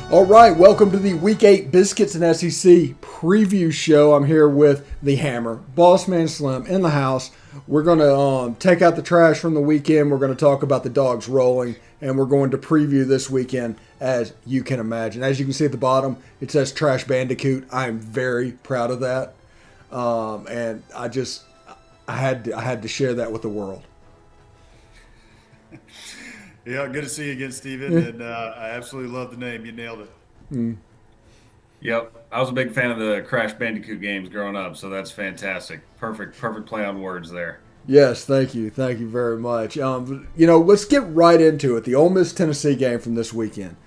All right, welcome to the Week 8 Biscuits and SEC preview show. I'm here with the Hammer, Boss Man Slim in the house. We're going to take out the trash from the weekend. We're going to talk about the dogs rolling, and we're going to preview this weekend as you can imagine. As you can see at the bottom, it says Trash Bandicoot. I am very proud of that, and I had to share that with the world. Yeah, good to see you again, Steven. And I absolutely love the name. You nailed it. Yep, I was a big fan of the Crash Bandicoot games growing up, so that's fantastic. Perfect play on words there. Yes, thank you very much. Let's get right into it. The Ole Miss Tennessee game from this weekend.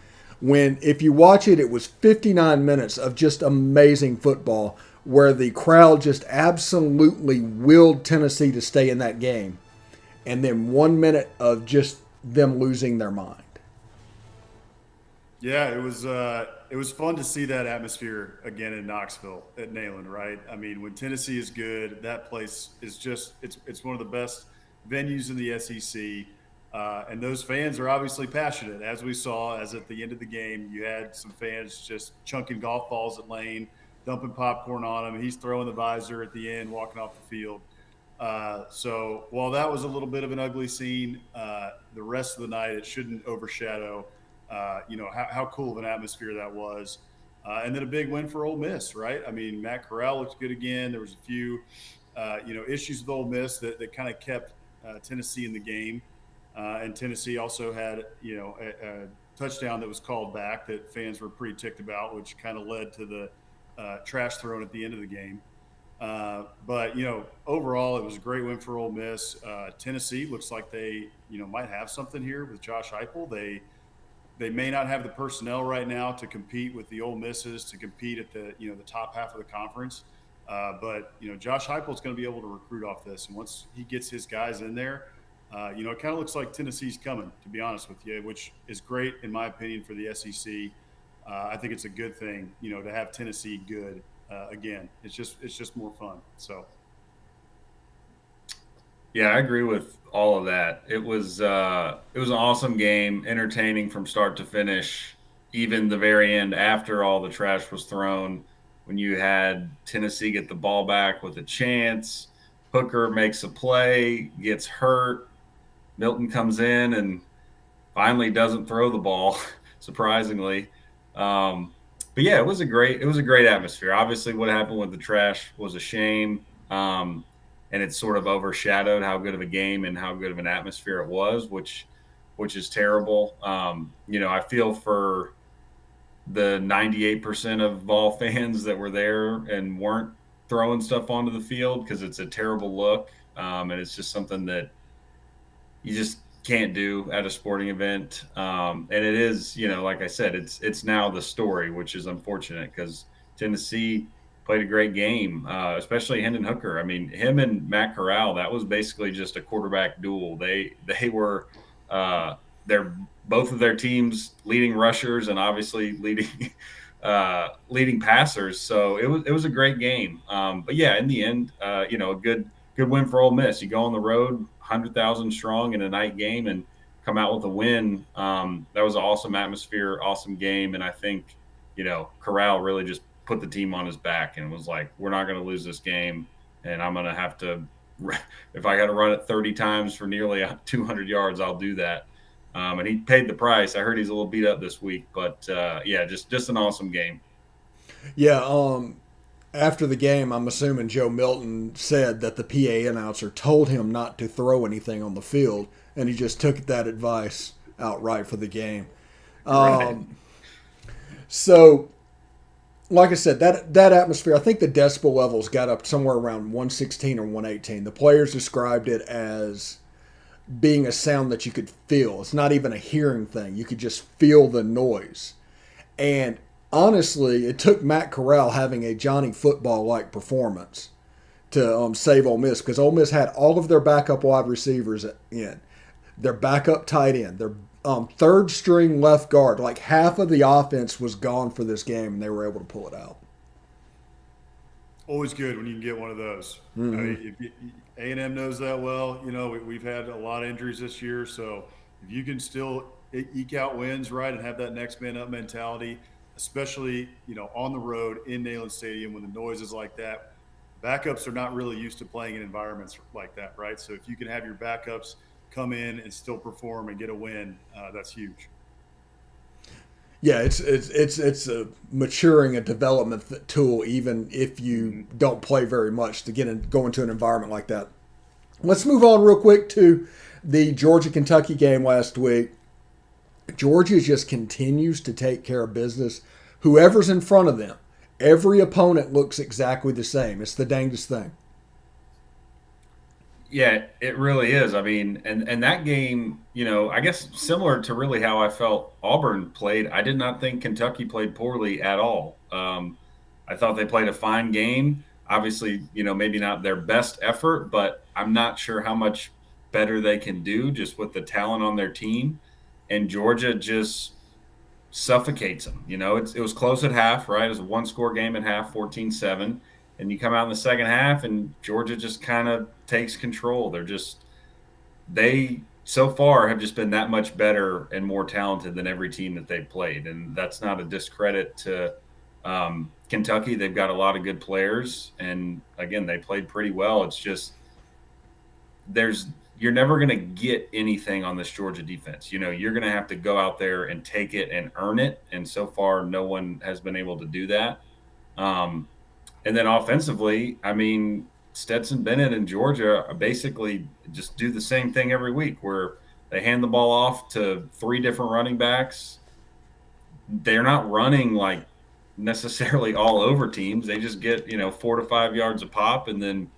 When, if you watch it, it was 59 minutes of just amazing football, where the crowd just absolutely willed Tennessee to stay in that game, and then 1 minute of just them losing their mind. Yeah, it was fun to see that atmosphere again in Knoxville at Neyland, right? I mean, when Tennessee is good, that place is just it's one of the best venues in the SEC. And those fans are obviously passionate, as we saw. As at the end of the game, you had some fans just chunking golf balls at Lane, dumping popcorn on him. He's throwing the visor at the end, walking off the field. So while that was a little bit of an ugly scene, the rest of the night it shouldn't overshadow, how cool of an atmosphere that was. And then a big win for Ole Miss, right? I mean, Matt Corral looked good again. There was a few, issues with Ole Miss that kind of kept Tennessee in the game. And Tennessee also had, a touchdown that was called back that fans were pretty ticked about, which kind of led to the trash thrown at the end of the game. But overall, it was a great win for Ole Miss. Tennessee looks like they, might have something here with Josh Heupel. They may not have the personnel right now to compete with the Ole Misses, to compete at the top half of the conference. But Josh Heupel is going to be able to recruit off this, and once he gets his guys in there, it kind of looks like Tennessee's coming. To be honest with you, which is great in my opinion for the SEC. I think it's a good thing, to have Tennessee good. Again, it's just more fun. So, Yeah, I agree with all of that. It was an awesome game, entertaining from start to finish. Even the very end, after all the trash was thrown, when you had Tennessee get the ball back with a chance, Hooker makes a play, gets hurt, Milton comes in and finally doesn't throw the ball, surprisingly. Um, but yeah, it was a great atmosphere. Obviously, what happened with the trash was a shame, and it sort of overshadowed how good of a game and how good of an atmosphere it was, which is terrible. I feel for the 98% of Vol fans that were there and weren't throwing stuff onto the field because it's a terrible look, and it's just something that you just can't do at a sporting event. And it is, like I said, it's now the story, which is unfortunate because Tennessee played a great game, especially Hendon Hooker. I mean, him and Matt Corral, that was basically just a quarterback duel. They were they're both of their teams leading rushers and obviously leading leading passers. So it was a great game. But yeah, in the end, a good win for Ole Miss. You go on the road, 100,000 strong in a night game, and come out with a win. That was an awesome atmosphere, awesome game, and I think Corral really just put the team on his back and was like, "We're not going to lose this game, and I'm going to have to. If I got to run it 30 times for nearly 200 yards, I'll do that." And he paid the price. I heard he's a little beat up this week, but yeah, just an awesome game. Yeah, after the game, I'm assuming Joe Milton said that the PA announcer told him not to throw anything on the field, and he just took that advice outright for the game. Right. So, like I said, that atmosphere, I think the decibel levels got up somewhere around 116 or 118. The players described it as being a sound that you could feel. It's not even a hearing thing. You could just feel the noise. And honestly, it took Matt Corral having a Johnny Football like performance to save Ole Miss, because Ole Miss had all of their backup wide receivers in, their backup tight end, their third string left guard. Like half of the offense was gone for this game, and they were able to pull it out. always good when you can get one of those. Mm-hmm. A&M knows that well. We've had a lot of injuries this year, so if you can still eke out wins, right, and have that next man up mentality, especially on the road in Neyland Stadium when the noise is like that. Backups are not really used to playing in environments like that, right? So if you can have your backups come in and still perform and get a win, that's huge. Yeah, it's a maturing a development tool, even if you Mm-hmm. don't play very much to go into an environment like that. Let's move on real quick to the Georgia Kentucky game last week. Georgia just continues to take care of business. Whoever's in front of them, every opponent looks exactly the same. It's the dangest thing. Yeah, it really is. I mean, and that game, I guess similar to really how I felt Auburn played. I did not think Kentucky played poorly at all. I thought they played a fine game. Obviously, maybe not their best effort, but I'm not sure how much better they can do just with the talent on their team. And Georgia just suffocates them. It was close at half, right? It was a one-score game at half, 14-7. And you come out in the second half, and Georgia just kind of takes control. They so far have just been that much better and more talented than every team that they've played. And that's not a discredit to Kentucky. They've got a lot of good players. And again, they played pretty well. It's just you're never going to get anything on this Georgia defense. You're going to have to go out there and take it and earn it. And so far, no one has been able to do that. And then offensively, I mean, Stetson Bennett and Georgia basically just do the same thing every week where they hand the ball off to three different running backs. They're not running like necessarily all over teams. They just get, 4 to 5 yards a pop, and then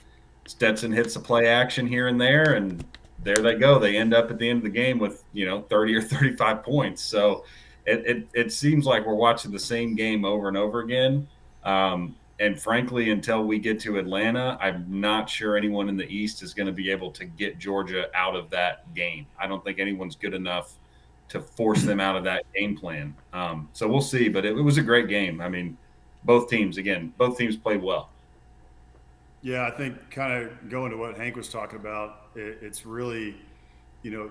Stetson hits a play action here and there, and there they go. They end up at the end of the game with, 30 or 35 points. So it seems like we're watching the same game over and over again. And frankly, until we get to Atlanta, I'm not sure anyone in the East is going to be able to get Georgia out of that game. I don't think anyone's good enough to force them out of that game plan. So we'll see. But it was a great game. I mean, both teams played well. Yeah, I think kind of going to what Hank was talking about, it's really, you know,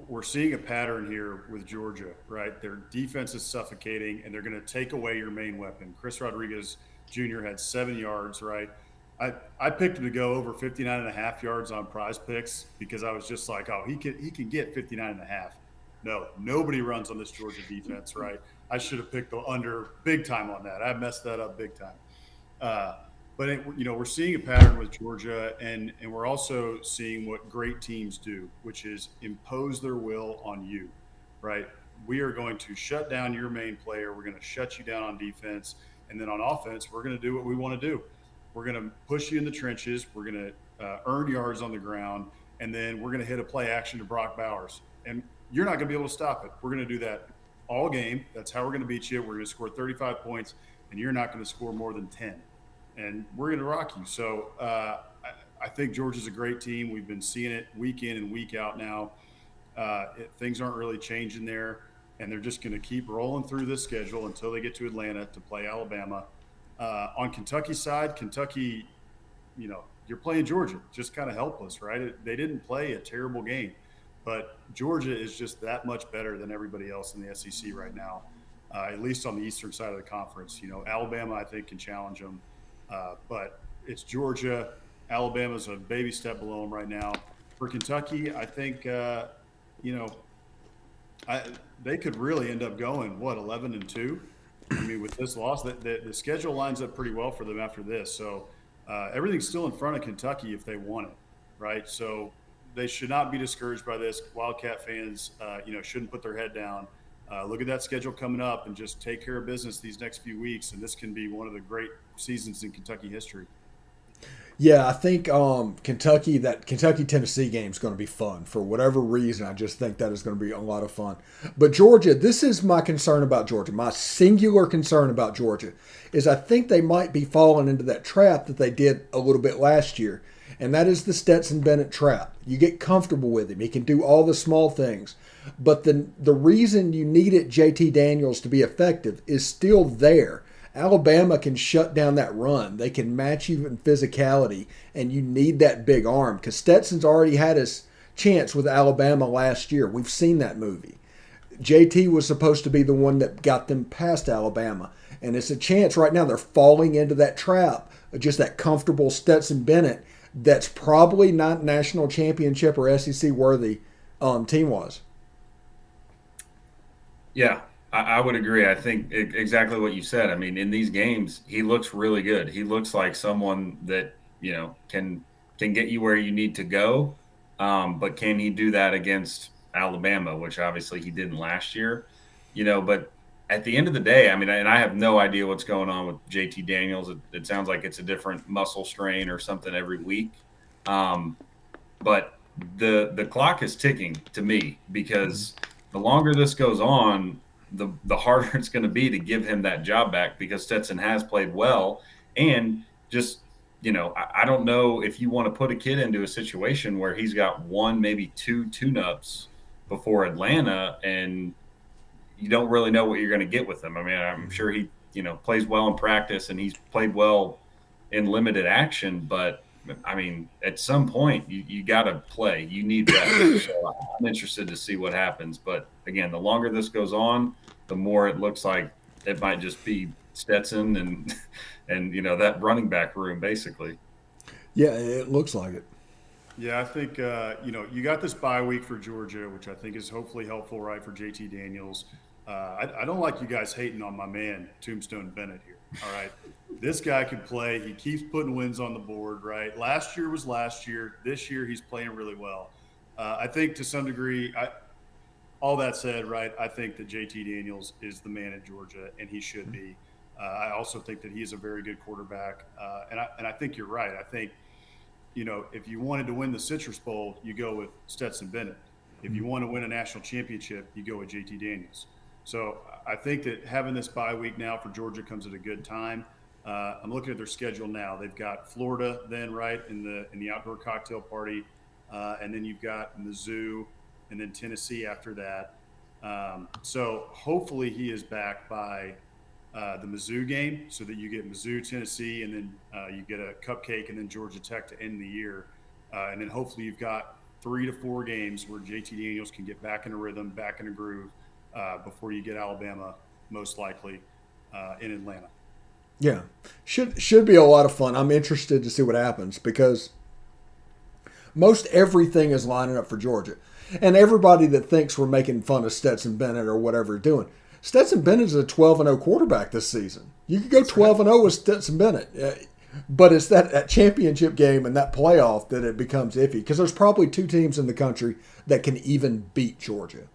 we're seeing a pattern here with Georgia, right? Their defense is suffocating, and they're going to take away your main weapon. Chris Rodriguez Jr. had 7 yards, right? I picked him to go over 59 and a half yards on prize picks because I was just like, oh, he can get 59 and a half. No, nobody runs on this Georgia defense, right? I should have picked the under big time on that. I messed that up big time. But we're seeing a pattern with Georgia, and we're also seeing what great teams do, which is impose their will on you, right? We are going to shut down your main player. We're going to shut you down on defense, and then on offense, we're going to do what we want to do. We're going to push you in the trenches. We're going to earn yards on the ground, and then we're going to hit a play action to Brock Bowers, and you're not going to be able to stop it. We're going to do that all game. That's how we're going to beat you. We're going to score 35 points, and you're not going to score more than 10. And we're going to rock you. So I think Georgia's a great team. We've been seeing it week in and week out now. Things aren't really changing there, and they're just going to keep rolling through this schedule until they get to Atlanta to play Alabama. On Kentucky's side, Kentucky, you're playing Georgia, just kind of helpless, right? They didn't play a terrible game, but Georgia is just that much better than everybody else in the SEC right now, at least on the eastern side of the conference. Alabama, I think, can challenge them. But it's Georgia. Alabama's a baby step below them right now. For Kentucky, I think, they could really end up going, 11-2? I mean, with this loss, the schedule lines up pretty well for them after this. So everything's still in front of Kentucky if they want it, right? So they should not be discouraged by this. Wildcat fans, shouldn't put their head down. Look at that schedule coming up and just take care of business these next few weeks. And this can be one of the great seasons in Kentucky history. Yeah, I think that Kentucky-Tennessee game is going to be fun. For whatever reason, I just think that is going to be a lot of fun. But Georgia, this is my concern about Georgia. My singular concern about Georgia is I think they might be falling into that trap that they did a little bit last year. And that is the Stetson Bennett trap. You get comfortable with him. He can do all the small things. But the reason you needed JT Daniels to be effective is still there. Alabama can shut down that run. They can match you in physicality, and you need that big arm because Stetson's already had his chance with Alabama last year. We've seen that movie. JT was supposed to be the one that got them past Alabama. And it's a chance right now they're falling into that trap of just that comfortable Stetson Bennett that's probably not national championship or SEC worthy team was. Yeah, I would agree. I think exactly what you said. I mean, in these games, he looks really good. He looks like someone that can get you where you need to go. But can he do that against Alabama, which obviously he didn't last year? But at the end of the day, I mean, and I have no idea what's going on with JT Daniels. It sounds like it's a different muscle strain or something every week. But the clock is ticking to me, because the longer this goes on, the harder it's going to be to give him that job back, because Stetson has played well. And just, I don't know if you want to put a kid into a situation where he's got one, maybe two tune-ups before Atlanta, and you don't really know what you're going to get with him. I mean, I'm sure he, plays well in practice, and he's played well in limited action, but I mean, at some point you got to play. You need reps. So I'm interested to see what happens. But again, the longer this goes on, the more it looks like it might just be Stetson and that running back room basically. Yeah, it looks like it. Yeah, I think you got this bye week for Georgia, which I think is hopefully helpful, right, for JT Daniels. I don't like you guys hating on my man Tombstone Bennett here. All right, this guy can play. He keeps putting wins on the board. Right, last year was last year. This year he's playing really well. I think to some degree, all that said, right, I think that JT Daniels is the man in Georgia, and he should be. I also think that he is a very good quarterback, and I think you're right. I think, if you wanted to win the Citrus Bowl, you go with Stetson Bennett. If you want to win a national championship, you go with JT Daniels. So I think that having this bye week now for Georgia comes at a good time. I'm looking at their schedule now. They've got Florida then, right, in the outdoor cocktail party, and then you've got Mizzou, and then Tennessee after that. So hopefully he is back by the Mizzou game, so that you get Mizzou, Tennessee, and then you get a cupcake, and then Georgia Tech to end the year. And then hopefully you've got 3 to 4 games where JT Daniels can get back in a rhythm, back in a groove, before you get Alabama, most likely, in Atlanta. Yeah, should be a lot of fun. I'm interested to see what happens, because most everything is lining up for Georgia. And everybody that thinks we're making fun of Stetson Bennett or whatever they're doing, Stetson Bennett is a 12-0 quarterback this season. You could go 12-0 with Stetson Bennett. But it's that championship game and that playoff that it becomes iffy, because there's probably 2 teams in the country that can even beat Georgia.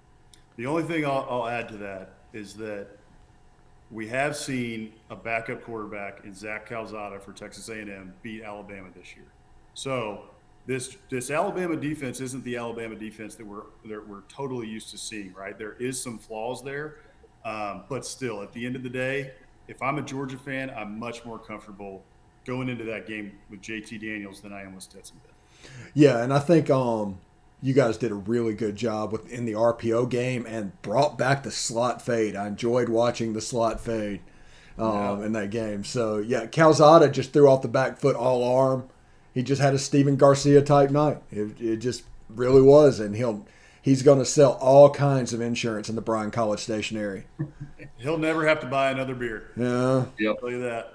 The only thing I'll add to that is that we have seen a backup quarterback in Zach Calzada for Texas A&M beat Alabama this year. So this Alabama defense isn't the Alabama defense that we're totally used to seeing, right? There is some flaws there, but still, at the end of the day, if I'm a Georgia fan, I'm much more comfortable going into that game with JT Daniels than I am with Stetson Bennett. Yeah, and I think you guys did a really good job in the RPO game and brought back the slot fade. I enjoyed watching the slot fade in that game. So, yeah, Calzada just threw off the back foot all arm. He just had a Steven Garcia type night. It just really was, and he's going to sell all kinds of insurance in the Bryan College Station area. He'll never have to buy another beer. Yeah. Yep. I'll tell you that.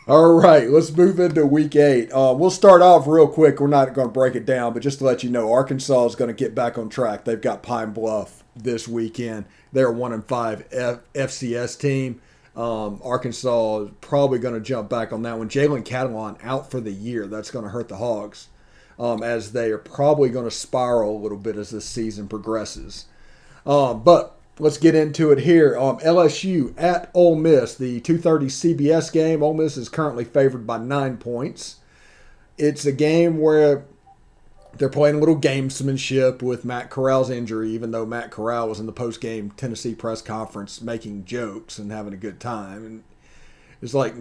All right, let's move into week 8. We'll start off real quick. We're not going to break it down, but just to let you know, Arkansas is going to get back on track. They've got Pine Bluff this weekend. They're a 1-5 FCS team. Arkansas is probably going to jump back on that one. Jalen Catalon out for the year. That's going to hurt the Hogs, as they are probably going to spiral a little bit as this season progresses. But let's get into it here. LSU at Ole Miss, the 2:30 CBS game. Ole Miss is currently favored by 9 points. It's a game where they're playing a little gamesmanship with Matt Corral's injury, even though Matt Corral was in the post-game Tennessee press conference making jokes and having a good time. And it's like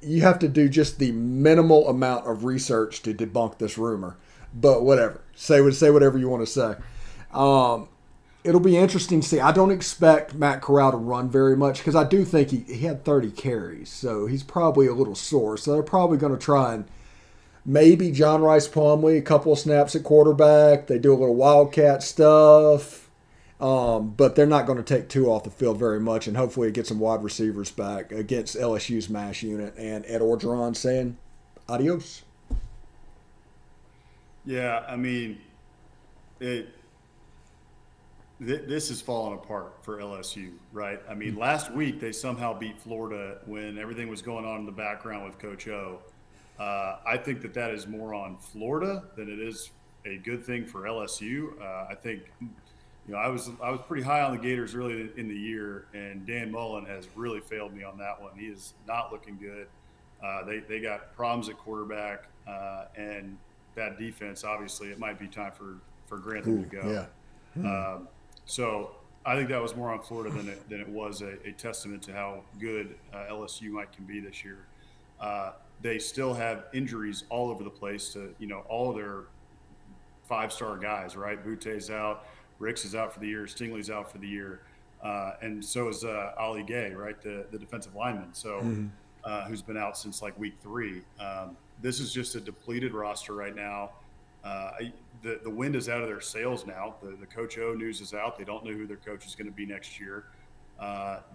you have to do just the minimal amount of research to debunk this rumor. But whatever. Say whatever you want to say. It'll be interesting to see. I don't expect Matt Corral to run very much, because I do think he had 30 carries, so he's probably a little sore. So they're probably going to try and maybe John Rice Plumlee, a couple of snaps at quarterback. They do a little Wildcat stuff. But they're not going to take two off the field very much, and hopefully get some wide receivers back against LSU's mash unit. And Ed Orgeron saying, adios. Yeah, I mean, it. This is falling apart for LSU, right? I mean, last week they somehow beat Florida when everything was going on in the background with Coach O. I think that is more on Florida than it is a good thing for LSU. I think, I was pretty high on the Gators early in the year, and Dan Mullen has really failed me on that one. He is not looking good. They got problems at quarterback, and that defense. Obviously, it might be time for Grantham to go. Yeah. So I think that was more on Florida than it was a testament to how good LSU can be this year. They still have injuries all over the place to all of their 5-star guys, right? Butte's out, Ricks is out for the year, Stingley's out for the year, and so is Ali Gay, right, the defensive lineman. So who's been out since like week 3. This is just a depleted roster right now. The wind is out of their sails now. The Coach O news is out. They don't know who their coach is going to be next year.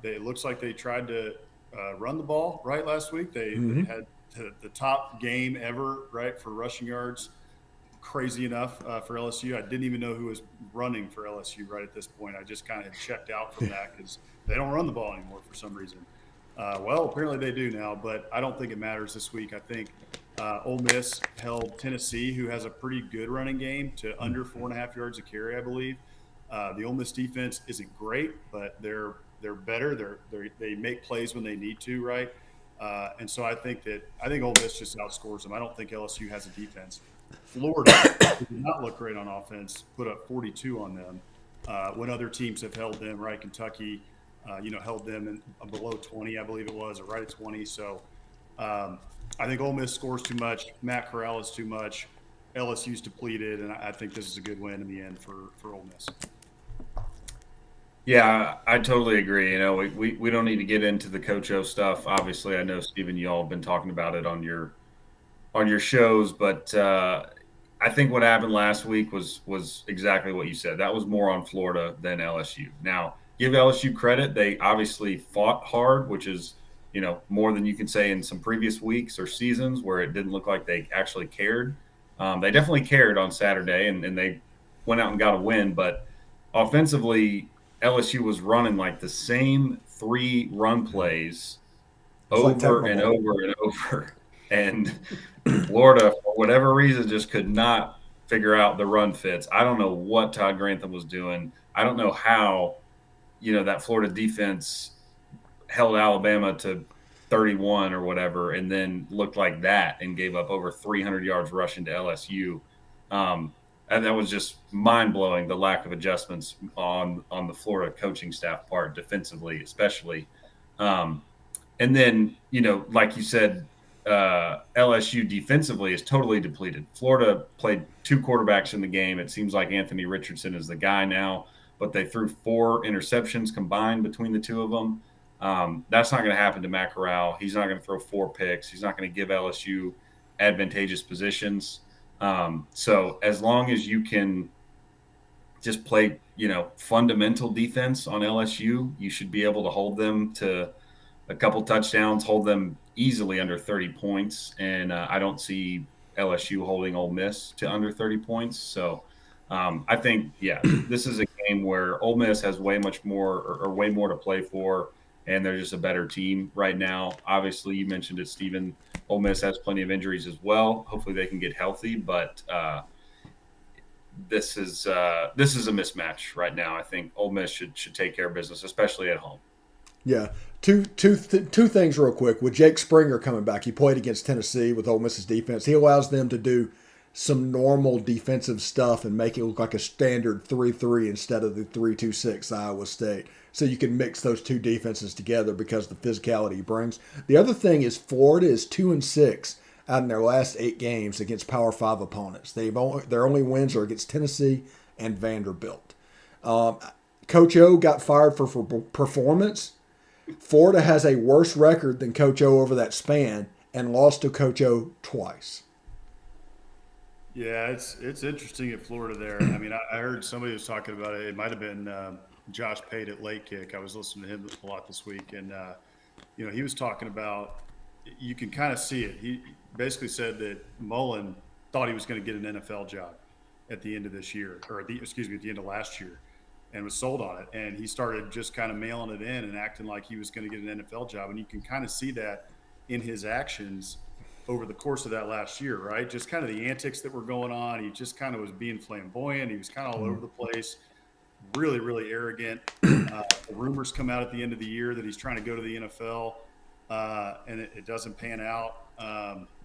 It looks like they tried to run the ball right last week. They had the top game ever, right, for rushing yards. Crazy enough for LSU. I didn't even know who was running for LSU right at this point. I just kind of checked out from that because they don't run the ball anymore for some reason. Well, apparently they do now, but I don't think it matters this week. I think Ole Miss held Tennessee, who has a pretty good running game, to under 4.5 yards a carry, I believe. The Ole Miss defense isn't great, but they're better. They make plays when they need to, right? And so I think Ole Miss just outscores them. I don't think LSU has a defense. Florida, who did not look great on offense, put up 42 on them when other teams have held them, right? Kentucky, held them in below 20, I believe it was, or right at 20. So I think Ole Miss scores too much. Matt Corral is too much. LSU's depleted, and I think this is a good win in the end for Ole Miss. Yeah, I totally agree. We don't need to get into the Coach O stuff. Obviously, I know, Stephen, you all have been talking about it on your shows, but I think what happened last week was exactly what you said. That was more on Florida than LSU. Now, give LSU credit. They obviously fought hard, which is, more than you can say in some previous weeks or seasons where it didn't look like they actually cared. They definitely cared on Saturday, and they went out and got a win. But offensively, LSU was running like the same 3 run plays over and over and over. And Florida, for whatever reason, just could not figure out the run fits. I don't know what Todd Grantham was doing. I don't know how, that Florida defense held Alabama to 31 or whatever, and then looked like that and gave up over 300 yards rushing to LSU. And that was just mind-blowing, the lack of adjustments on the Florida coaching staff part, defensively especially. And then, like you said, LSU defensively is totally depleted. Florida played 2 quarterbacks in the game. It seems like Anthony Richardson is the guy now, but they threw 4 interceptions combined between the 2 of them. That's not going to happen to Matt Corral. He's not going to throw 4 picks. He's not going to give LSU advantageous positions. So as long as you can just play, fundamental defense on LSU, you should be able to hold them to a couple touchdowns, hold them easily under 30 points. And I don't see LSU holding Ole Miss to under 30 points. So I think, this is a game where Ole Miss has way more to play for, and they're just a better team right now. Obviously, you mentioned it, Stephen. Ole Miss has plenty of injuries as well. Hopefully they can get healthy, but this is a mismatch right now. I think Ole Miss should take care of business, especially at home. Yeah. Two things real quick. With Jake Springer coming back, he played against Tennessee with Ole Miss's defense. He allows them to do some normal defensive stuff and make it look like a standard 3-3 instead of the 3-2-6 Iowa State. So you can mix those 2 defenses together because of the physicality he brings. The other thing is Florida is 2-6 out in their last 8 games against Power 5 opponents. Their only wins are against Tennessee and Vanderbilt. Coach O got fired for performance. Florida has a worse record than Coach O over that span and lost to Coach O twice. Yeah, it's interesting at Florida there. I mean, I heard somebody was talking about it. It might have been Josh Pate at Late Kick. I was listening to him a lot this week, and he was talking about you can kind of see it. He basically said that Mullen thought he was going to get an NFL job at the end of this year, or excuse me, at the end of last year, and was sold on it. And he started just kind of mailing it in and acting like he was going to get an NFL job. And you can kind of see that in his actions over the course of that last year, right? Just kind of the antics that were going on. He just kind of was being flamboyant. He was kind of all over the place, really, really arrogant. The rumors come out at the end of the year that he's trying to go to the NFL, and it doesn't pan out.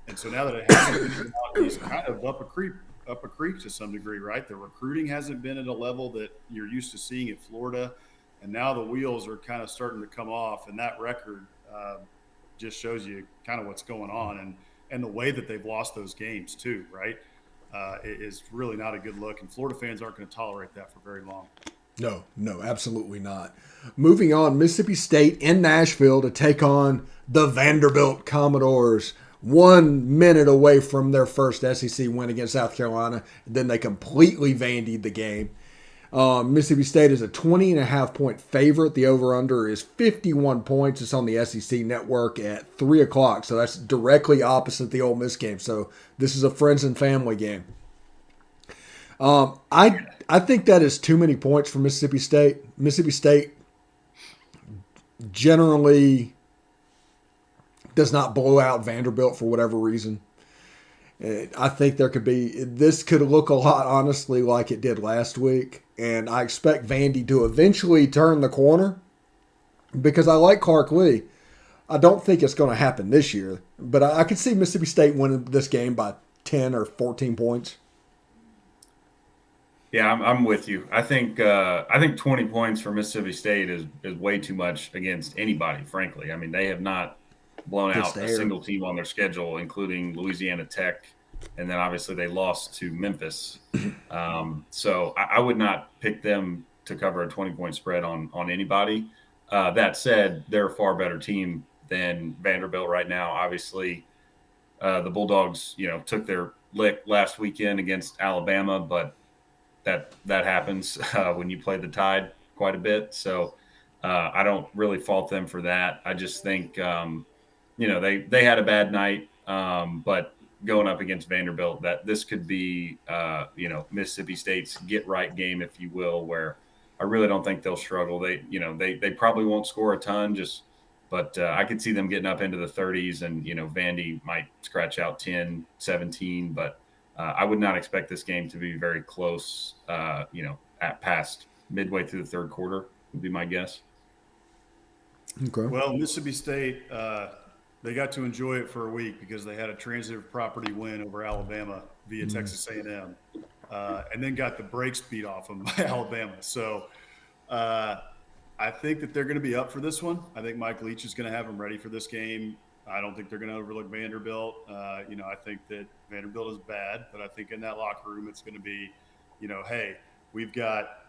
And so now that it hasn't been out, he's kind of up a creek to some degree, right? The recruiting hasn't been at a level that you're used to seeing at Florida, and now the wheels are kind of starting to come off. And that record just shows you kind of what's going on, and the way that they've lost those games too, right? It is really not a good look, and Florida fans aren't going to tolerate that for very long. No, absolutely not. Moving on, Mississippi State in Nashville to take on the Vanderbilt Commodores. 1 minute away from their first SEC win against South Carolina. Then they completely vandied the game. Mississippi State is a 20.5-point favorite. The over-under is 51 points. It's on the SEC network at 3 o'clock. So that's directly opposite the Ole Miss game. So this is a friends and family game. I think that is too many points for Mississippi State. Mississippi State generally does not blow out Vanderbilt for whatever reason. I think this could look a lot, honestly, like it did last week. And I expect Vandy to eventually turn the corner because I like Clark Lee. I don't think it's going to happen this year, but I could see Mississippi State winning this game by 10 or 14 points. Yeah, I'm with you. I think 20 points for Mississippi State is way too much against anybody, frankly. I mean, they have not blown out a single team on their schedule, including Louisiana Tech, and then obviously they lost to Memphis. So I would not pick them to cover a 20-point spread on anybody. That said, they're a far better team than Vanderbilt right now. Obviously, the Bulldogs, took their lick last weekend against Alabama, but that happens when you play the Tide quite a bit. So I don't really fault them for that. I just think, they had a bad night, but going up against Vanderbilt, that this could be, Mississippi State's get right game, if you will, where I really don't think they'll struggle. They probably won't score a ton, but I could see them getting up into the 30s, and, Vandy might scratch out 10, 17, but I would not expect this game to be very close, at past midway through the third quarter would be my guess. Okay. Well, Mississippi State, they got to enjoy it for a week because they had a transitive property win over Alabama via Texas A&M, and then got the brakes beat off them by Alabama. So I think that they're going to be up for this one. I think Mike Leach is going to have them ready for this game. I don't think they're going to overlook Vanderbilt. I think that Vanderbilt is bad, but I think in that locker room it's going to be, hey, we've got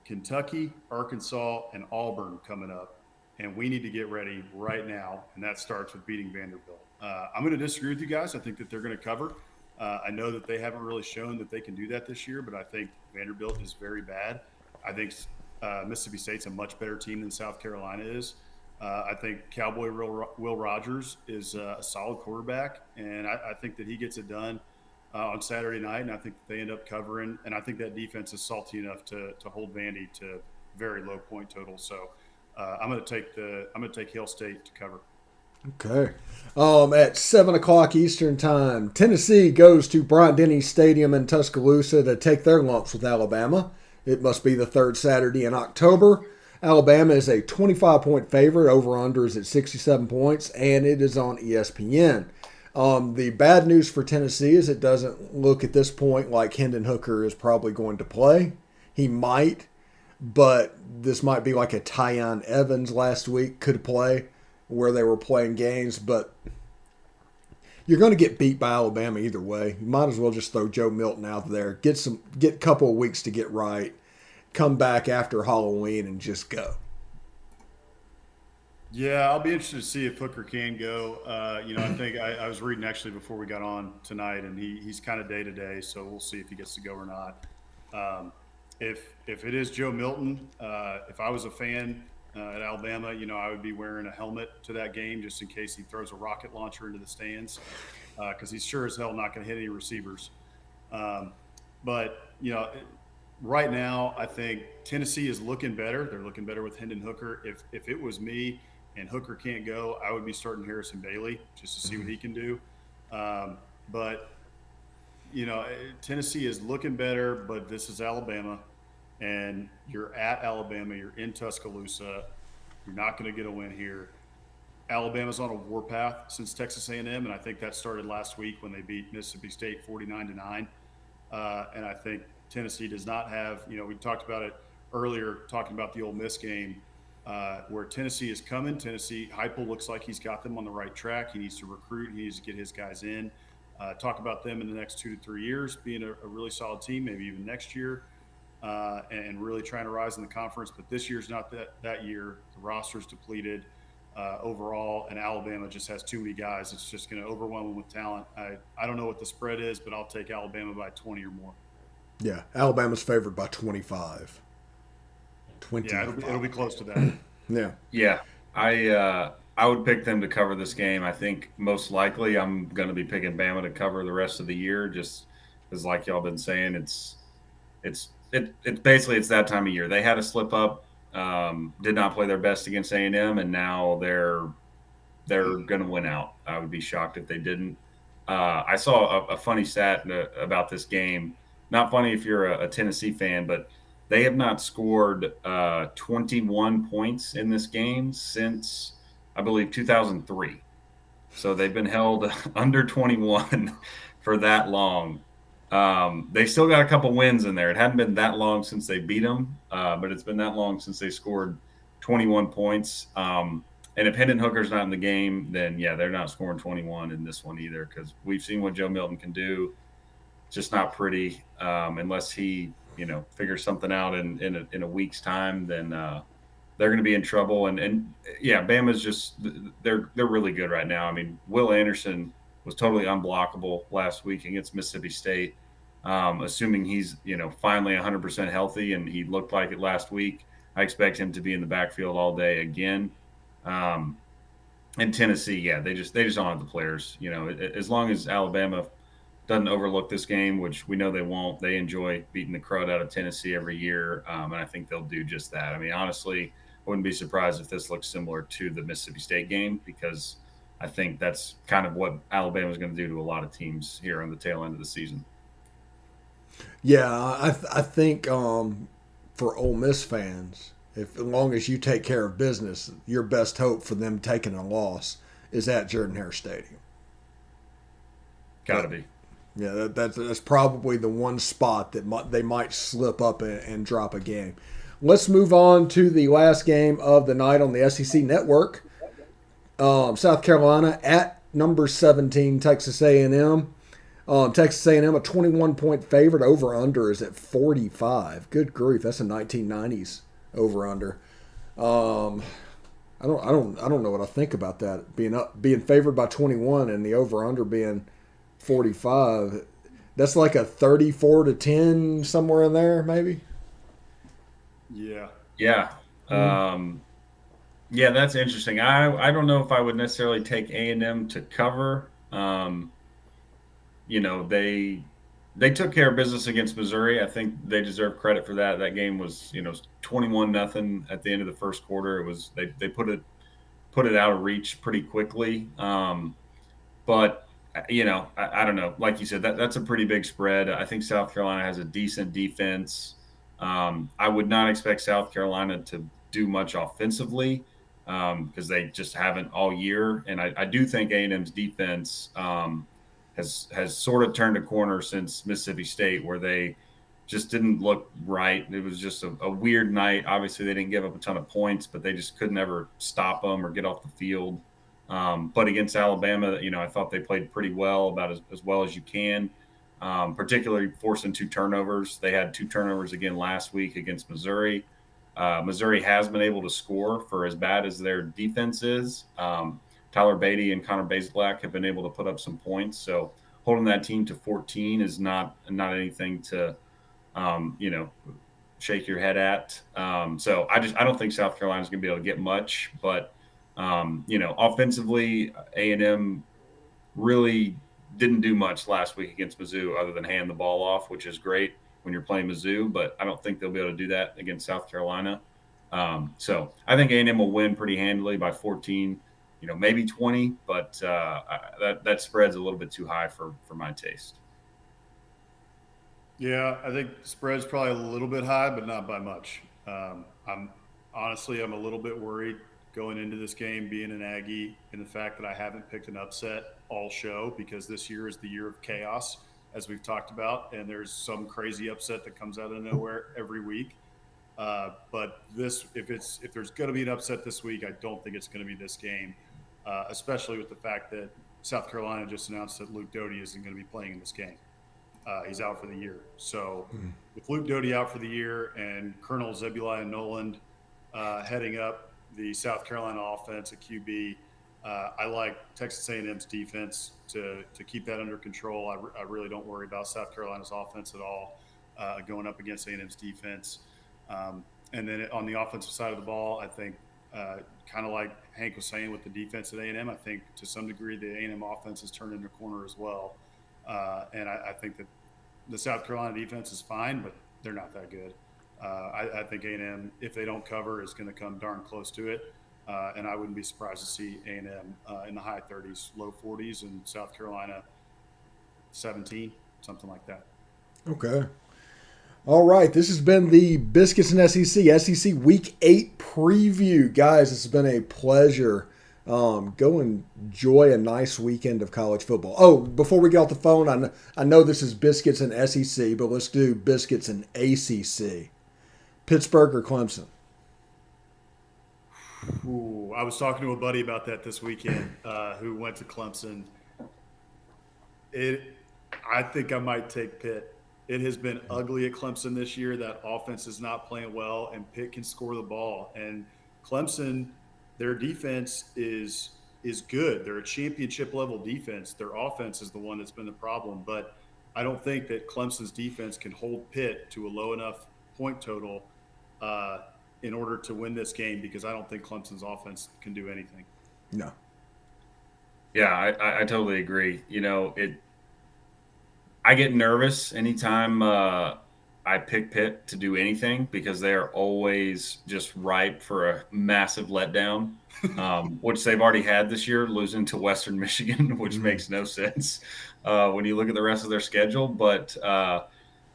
Kentucky, Arkansas, and Auburn coming up, and we need to get ready right now, and that starts with beating Vanderbilt. I'm going to disagree with you guys. I think that they're going to cover. I know that they haven't really shown that they can do that this year, but I think Vanderbilt is very bad. I think Mississippi State's a much better team than South Carolina is. I think Cowboy Will Rogers is a solid quarterback, and I think that he gets it done on Saturday night, and I think they end up covering. And I think that defense is salty enough to hold Vandy to very low point total. So I'm going to take Hail State to cover. Okay. At 7 o'clock Eastern Time, Tennessee goes to Bryant-Denny Stadium in Tuscaloosa to take their lumps with Alabama. It must be the third Saturday in October. Alabama is a 25-point favorite. Over-under is at 67 points, and it is on ESPN. The bad news for Tennessee is it doesn't look at this point like Hendon Hooker is probably going to play. He might, but this might be like a Tyon Evans last week could play where they were playing games. But you're going to get beat by Alabama either way. You might as well just throw Joe Milton out there. Get a couple of weeks to get right. Come back after Halloween and just go. Yeah, I'll be interested to see if Hooker can go. I think I was reading actually before we got on tonight, and he's kind of day to day, so we'll see if he gets to go or not. Um, if it is Joe Milton, if I was a fan at Alabama, I would be wearing a helmet to that game just in case he throws a rocket launcher into the stands, because he's sure as hell not going to hit any receivers. Um, but right now, I think Tennessee is looking better. They're looking better with Hendon Hooker. If it was me and Hooker can't go, I would be starting Harrison Bailey just to see what he can do. But Tennessee is looking better, but this is Alabama, and you're at Alabama. You're in Tuscaloosa. You're not going to get a win here. Alabama's on a warpath since Texas A&M, and I think that started last week when they beat Mississippi State 49-9. And I think Tennessee does not have. We talked about it earlier, talking about the Ole Miss game, where Tennessee is coming. Tennessee, Heupel looks like he's got them on the right track. He needs to recruit. He needs to get his guys in. Talk about them in the next 2 to 3 years being a really solid team, maybe even next year, and really trying to rise in the conference. But this year's not that year. The roster's depleted overall, and Alabama just has too many guys. It's just going to overwhelm them with talent. I don't know what the spread is, but I'll take Alabama by 20 or more. Yeah, Alabama's favored by 25. 25. Yeah, it'll be close to that. Yeah. Yeah, I would pick them to cover this game. I think most likely I'm going to be picking Bama to cover the rest of the year, just because, like y'all been saying, it's basically it's that time of year. They had a slip up, did not play their best against A&M, and now they're going to win out. I would be shocked if they didn't. I saw a funny stat about this game. Not funny if you're a Tennessee fan, but they have not scored 21 points in this game since, I believe, 2003. So they've been held under 21 for that long. They still got a couple wins in there. It hadn't been that long since they beat them, but it's been that long since they scored 21 points. And if Hendon Hooker's not in the game, then yeah, they're not scoring 21 in this one either, because we've seen what Joe Milton can do. Just not pretty unless he figures something out in a week's time. Then they're going to be in trouble. And yeah, Bama's just they're really good right now. I mean, Will Anderson was totally unblockable last week against Mississippi State. Assuming he's finally 100% healthy, and he looked like it last week, I expect him to be in the backfield all day again. And Tennessee, yeah, they just don't have the players. As long as Alabama doesn't overlook this game, which we know they won't. They enjoy beating the crud out of Tennessee every year, and I think they'll do just that. I mean, honestly, I wouldn't be surprised if this looks similar to the Mississippi State game, because I think that's kind of what Alabama is going to do to a lot of teams here on the tail end of the season. Yeah, I think for Ole Miss fans, as long as you take care of business, your best hope for them taking a loss is at Jordan-Hare Stadium. Got to be. Yeah, that's probably the one spot that they might slip up and drop a game. Let's move on to the last game of the night on the SEC Network. South Carolina at number 17, Texas A&M. Texas A&M, a 21-point favorite. Over under is at 45. Good grief, that's a 1990s over under. I don't know what I think about that. Being favored by 21 and the over under being 45. That's like a 34-10 somewhere in there, maybe. Yeah. Yeah. Yeah, that's interesting. I don't know if I would necessarily take A&M to cover. They took care of business against Missouri. I think they deserve credit for that. That game was 21-0 at the end of the first quarter. It was they put it out of reach pretty quickly. But I don't know. Like you said, that's a pretty big spread. I think South Carolina has a decent defense. I would not expect South Carolina to do much offensively because they just haven't all year. And I do think A&M's defense has sort of turned a corner since Mississippi State, where they just didn't look right. It was just a weird night. Obviously, they didn't give up a ton of points, but they just couldn't ever stop them or get off the field. But against Alabama, I thought they played pretty well, about as well as you can, particularly forcing 2 turnovers. They had 2 turnovers again last week against Missouri. Missouri has been able to score for as bad as their defense is. Tyler Beatty and Connor Bazelak have been able to put up some points. So holding that team to 14 is not anything to, you know, shake your head at. So I don't think South Carolina's going to be able to get much. But you know, offensively, A&M really didn't do much last week against Mizzou other than hand the ball off, which is great when you're playing Mizzou. But I don't think they'll be able to do that against South Carolina. So I think A&M will win pretty handily by 14. You know, maybe 20, but that spread's a little bit too high for my taste. Yeah, I think the spread's probably a little bit high, but not by much. I'm honestly, I'm a little bit worried going into this game, being an Aggie, and the fact that I haven't picked an upset all show, because this year is the year of chaos, as we've talked about, and there's some crazy upset that comes out of nowhere every week. But if there's going to be an upset this week, I don't think it's going to be this game, especially with the fact that South Carolina just announced that Luke Doty isn't going to be playing in this game. He's out for the year. So with Luke Doty out for the year and Colonel Zebulon Noland heading up the South Carolina offense at QB, I like Texas A&M's defense to keep that under control. I really don't worry about South Carolina's offense at all going up against A&M's defense. And then on the offensive side of the ball, I think kind of like Hank was saying with the defense at A&M, I think to some degree the A&M offense is turning their corner as well. And I think that the South Carolina defense is fine, but they're not that good. I think A&M, if they don't cover, is going to come darn close to it. And I wouldn't be surprised to see A&M in the high 30s, low 40s, and South Carolina 17, something like that. Okay. All right. This has been the Biscuits and SEC Week 8 preview. Guys, it's been a pleasure. Go enjoy a nice weekend of college football. Oh, before we get off the phone, I know this is Biscuits and SEC, but let's do Biscuits and ACC. Pittsburgh or Clemson? Ooh, I was talking to a buddy about that this weekend who went to Clemson. I think I might take Pitt. It has been ugly at Clemson this year. That offense is not playing well, and Pitt can score the ball. And Clemson, their defense is good. They're a championship level defense. Their offense is the one that's been the problem. But I don't think that Clemson's defense can hold Pitt to a low enough point total in order to win this game, because I don't think Clemson's offense can do anything. No. Yeah, I totally agree. You know, I get nervous anytime I pick Pitt to do anything, because they are always just ripe for a massive letdown, which they've already had this year, losing to Western Michigan, which makes no sense when you look at the rest of their schedule. But,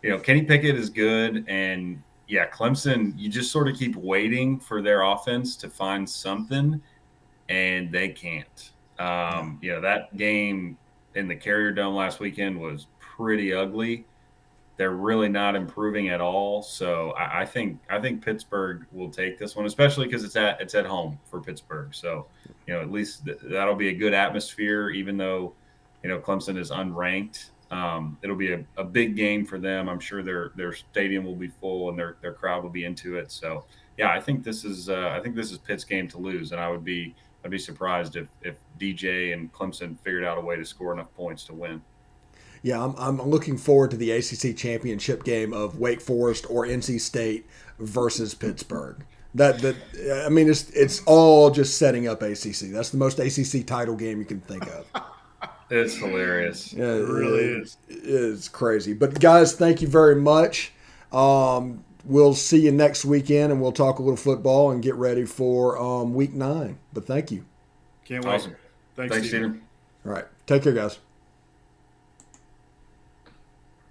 you know, Kenny Pickett is good. And, yeah, Clemson, you just sort of keep waiting for their offense to find something, and they can't. You know, that game in the Carrier Dome last weekend was pretty ugly. They're really not improving at all. So I think Pittsburgh will take this one, especially because it's at home for Pittsburgh. So, you know, at least that'll be a good atmosphere, even though, you know, Clemson is unranked. It'll be a big game for them. I'm sure their stadium will be full and their crowd will be into it. So yeah, I think this is Pitt's game to lose, and I'd be surprised if DJ and Clemson figured out a way to score enough points to win. Yeah, I'm looking forward to the ACC championship game of Wake Forest or NC State versus Pittsburgh. I mean, it's all just setting up ACC. That's the most ACC title game you can think of. It's hilarious. Yeah, It really is. It's crazy. But guys, thank you very much. We'll see you next weekend, and we'll talk a little football and get ready for Week 9. But thank you. Can't wait. Awesome. Thanks, Steven. Steven. All right. Take care, guys.